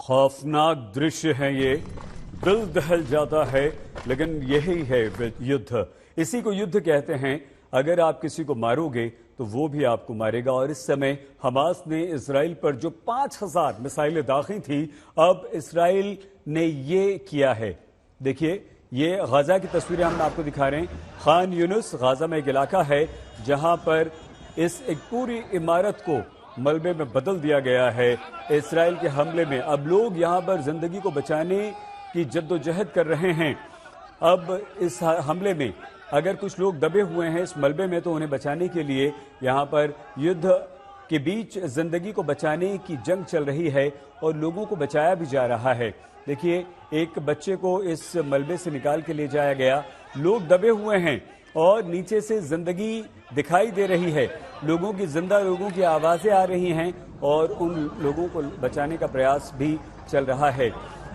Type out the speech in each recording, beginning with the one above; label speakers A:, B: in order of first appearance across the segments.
A: खौफनाक दृश्य है ये, दिल दहल जाता है, लेकिन यही है युद्ध। इसी को युद्ध कहते हैं। अगर आप किसी को मारोगे तो वो भी आपको मारेगा। और इस समय हमास ने इसराइल पर जो 5000 मिसाइलें दागी थी, अब इसराइल ने ये किया है। देखिए, ये गाजा की तस्वीरें हम आपको दिखा रहे हैं। खान यूनुस गाजा में एक इलाका है जहां पर इस एक पूरी इमारत को मलबे में बदल दिया गया है इसराइल के हमले में। अब लोग यहां पर जिंदगी को बचाने की जद्दोजहद कर रहे हैं। अब इस हमले में अगर कुछ लोग दबे हुए हैं इस मलबे में, तो उन्हें बचाने के लिए यहां पर युद्ध के बीच जिंदगी को बचाने की जंग चल रही है और लोगों को बचाया भी जा रहा है। देखिए, एक बच्चे को इस मलबे से निकाल के ले जाया गया। लोग दबे हुए हैं और नीचे से जिंदगी दिखाई दे रही है। लोगों की जिंदा लोगों की आवाजें आ रही हैं और उन लोगों को बचाने का प्रयास भी चल रहा है।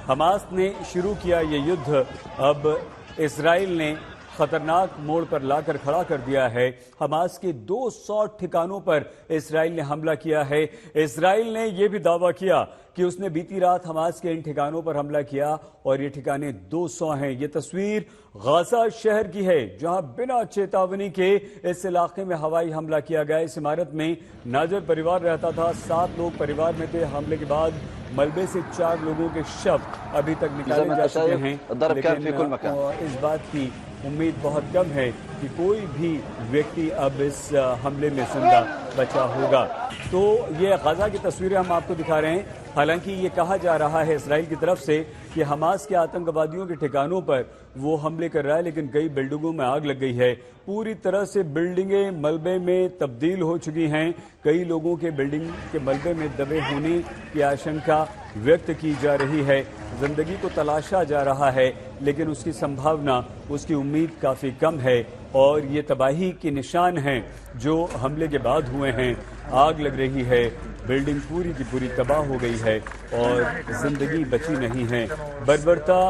A: हमास ने शुरू किया ये युद्ध, अब इसराइल ने खतरनाक मोड़ पर लाकर खड़ा कर दिया है। हमास के 200 ठिकानों पर इसराइल ने हमला किया है। इसराइल ने यह भी दावा किया कि उसने बीती रात हमास के इन ठिकानों पर हमला किया और ये ठिकाने 200 हैं। ये तस्वीर गाजा शहर की है जहां बिना चेतावनी के इस इलाके में हवाई हमला किया गया। इस इमारत में नाजर परिवार रहता था, 7 लोग परिवार में थे। हमले के बाद मलबे से 4 लोगों के शव अभी तक निकाले जा चुके हैं, लेकिन इस बात की उम्मीद बहुत कम है कि कोई भी व्यक्ति अब इस हमले में जिंदा बचा होगा। तो ये गाजा की तस्वीरें हम आपको दिखा रहे हैं। हालांकि ये कहा जा रहा है इसराइल की तरफ से कि हमास के आतंकवादियों के ठिकानों पर वो हमले कर रहा है, लेकिन कई बिल्डिंगों में आग लग गई है। पूरी तरह से बिल्डिंगें मलबे में तब्दील हो चुकी हैं। कई लोगों के बिल्डिंग के मलबे में दबे होने की आशंका व्यक्त की जा रही है। जिंदगी को तलाशा जा रहा है, लेकिन उसकी संभावना, उसकी उम्मीद काफ़ी कम है। और ये तबाही के निशान हैं जो हमले के बाद हुए हैं। आग लग रही है, बिल्डिंग पूरी की पूरी तबाह हो गई है और जिंदगी बची नहीं है। बर्बरता,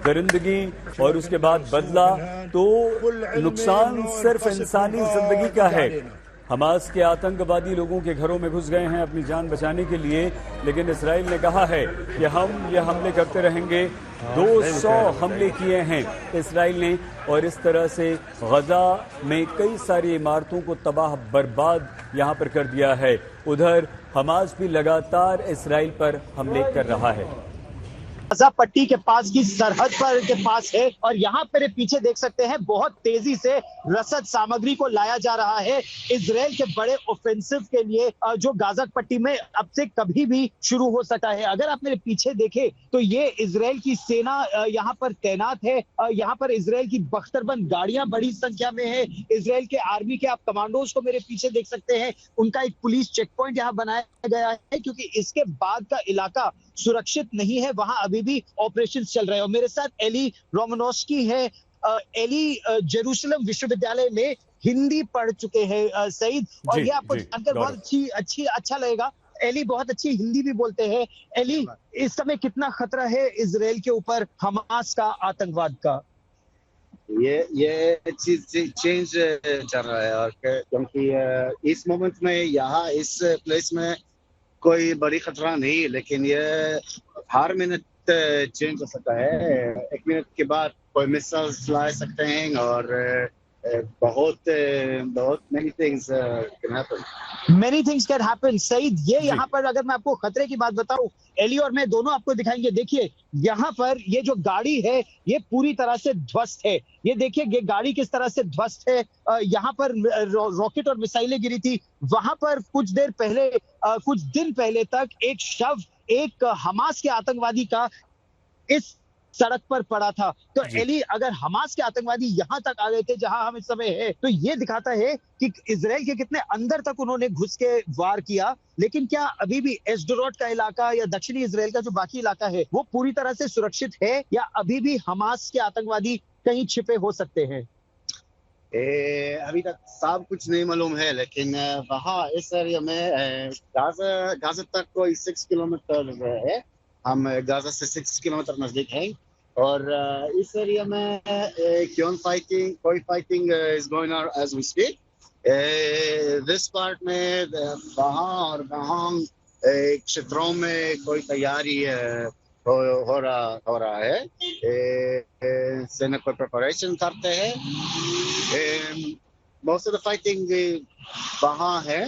A: दरिंदगी और उसके बाद बदला, तो नुकसान सिर्फ इंसानी जिंदगी का है। हमास के आतंकवादी लोगों के घरों में घुस गए हैं अपनी जान बचाने के लिए, लेकिन इसराइल ने कहा है कि हम ये हमले करते रहेंगे। 200 हमले किए हैं इसराइल ने और इस तरह से गाजा में कई सारी इमारतों को तबाह बर्बाद यहां पर कर दिया है। उधर हमास भी लगातार इसराइल पर हमले कर रहा है।
B: गाजा पट्टी के पास की सरहद पर के पास है और यहाँ पर पीछे देख सकते हैं बहुत तेजी से रसद सामग्री को लाया जा रहा है इजराइल के बड़े ऑफेंसिव के लिए, जो गाजा पट्टी में अब से कभी भी शुरू हो सकता है। अगर आप मेरे पीछे देखें तो ये इजराइल की सेना यहाँ पर तैनात है। यहाँ पर इजराइल की बख्तरबंद गाड़ियां बड़ी संख्या में है। इजराइल के आर्मी के आप कमांडोज को मेरे पीछे देख सकते हैं। उनका एक पुलिस चेक पॉइंट यहाँ बनाया गया है, क्योंकि इसके बाद का इलाका सुरक्षित नहीं है, वहां अभी भी ऑपरेशन चल रहे हैं। और मेरे साथ एली रोमानोव्स्की है। एली जेरूसलम विश्वविद्यालय में हिंदी पढ़ चुके हैं सईद, और ये आपको जानकर बहुत अच्छा लगेगा। एली बहुत अच्छी हिंदी भी बोलते हैं। एली, इस समय कितना खतरा है इजराइल के ऊपर हमास का, आतंकवाद का?
C: ये चीज चेंज चल रहा है, और क्योंकि इस मोमेंट में यहाँ इस प्लेस में कोई बड़ी खतरा नहीं, लेकिन ये हर मिनट चेंज हो सकता है। 1 मिनट के बाद कोई मिसाइल्स ला सकते हैं और बहुत many things can happen.
B: Many things can happen. Saeed, ये यहाँ पर अगर मैं आपको खतरे की बात बताऊं, एली और मैं दोनों आपको दिखाएंगे। देखिए, यहाँ पर ये जो गाड़ी है ये पूरी तरह से ध्वस्त है। ये देखिए ये गाड़ी किस तरह से ध्वस्त है। यहाँ पर रॉकेट और मिसाइलें गिरी थी। वहां पर कुछ दिन पहले तक एक शव एक हमास के आतंकवादी का इस सड़क पर पड़ा था। तो एली, अगर हमास के आतंकवादी यहां तक आ गए थे जहां हम इस समय है, तो ये दिखाता है कि इजराइल के कितने अंदर तक उन्होंने घुस के वार किया। लेकिन क्या अभी भी एस्डरोट का इलाका या दक्षिणी इजराइल का जो बाकी इलाका है वो पूरी तरह से सुरक्षित है, या अभी भी हमास के आतंकवादी कहीं छिपे हो सकते हैं?
C: अभी तक सब कुछ नहीं मालूम है, लेकिन वहाँ इस एरिया में गाजा तक कोई 6 किलोमीटर है। हम गाजा से 6 किलोमीटर नजदीक हैं, और इस एरिया में कोई fighting is going on as we speak. This part में वहाँ और वहाँ क्षेत्रों में कोई तैयारी हो रहा है। सेना कोई प्रिपरेशन करते हैं। मोस्ट ऑफ द फाइटिंग वहाँ है।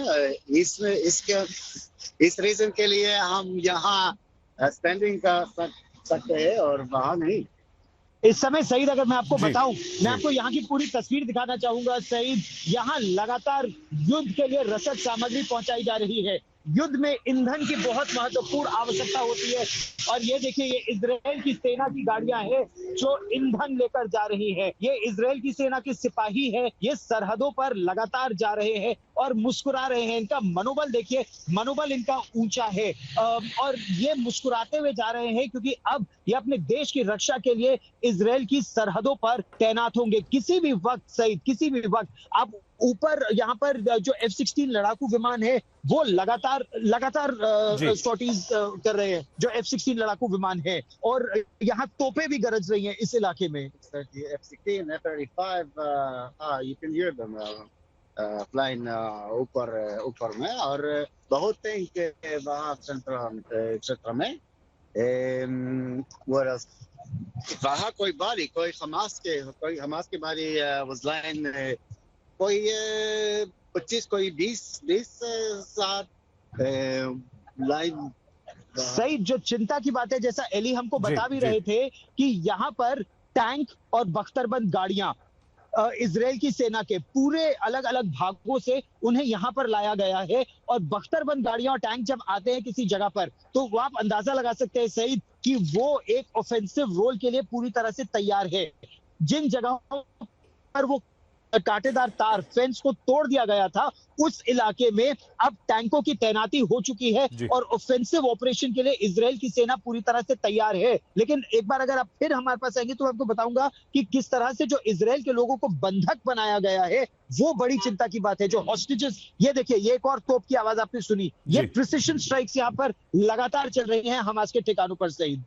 C: इस रीजन के लिए हम यहाँ स्टैंडिंग कर सकते हैं और वहाँ नहीं।
B: इस समय सईद, अगर मैं आपको
A: जी,
B: बताऊं,
A: जी।
B: मैं आपको यहाँ की पूरी तस्वीर दिखाना चाहूंगा सईद। यहाँ लगातार युद्ध के लिए रसद सामग्री पहुंचाई जा रही है। युद्ध में ईंधन की बहुत महत्वपूर्ण आवश्यकता होती है और ये देखिए, ये इजराइल की सेना की गाड़ियां हैं जो ईंधन लेकर जा रही है। ये इजराइल की सेना के सिपाही है, ये सरहदों पर लगातार जा रहे हैं और मुस्कुरा रहे हैं। इनका मनोबल देखिए, मनोबल इनका ऊंचा है और ये मुस्कुराते हुए जा रहे हैं क्योंकि अब ये अपने देश की रक्षा के लिए इजराइल की सरहदों पर तैनात होंगे। किसी भी वक्त सईद, किसी भी वक्त आप ऊपर यहाँ पर जो F-16 लड़ाकू विमान है वो लगातार सॉर्टीज कर रहे हैं, जो F-16 लड़ाकू विमान है, और यहाँ तोपें भी गरज रही हैं इस इलाके में।
C: F-16, F-35, you can hear them flying ऊपर में, और बहुत टैंक वहाँ क्षेत्र में। वहाँ कोई हमास के बारी was lying, कोई 25, कोई 20 साथ लाइन।
B: सही, जो चिंता की बात है, जैसा एली हमको बता भी रहे थे कि यहाँ पर टैंक और बख्तरबंद गाड़ियां इजराइल की सेना के पूरे अलग अलग भागों से उन्हें यहाँ पर लाया गया है। और बख्तरबंद गाड़ियां और टैंक जब आते हैं किसी जगह पर, तो वो आप अंदाजा लगा सकते हैं सईद कि वो एक ऑफेंसिव रोल के लिए पूरी तरह से तैयार है। जिन जगहों पर वो कांटेदार तार फेंस को तोड़ दिया गया था, उस इलाके में अब टैंकों की तैनाती हो चुकी है और ऑफेंसिव ऑपरेशन के लिए इजराइल की सेना पूरी तरह से तैयार है। लेकिन एक बार अगर आप फिर हमारे पास आएंगे तो मैं आपको बताऊंगा कि किस तरह से जो इजराइल के लोगों को बंधक बनाया गया है वो बड़ी चिंता की बात है। जो हॉस्टेजेस, ये देखिए, ये एक और तोप की आवाज आपने सुनी। ये प्रिसिशन स्ट्राइक्स यहाँ पर लगातार चल रही हैं हमास के ठिकानों पर सईद।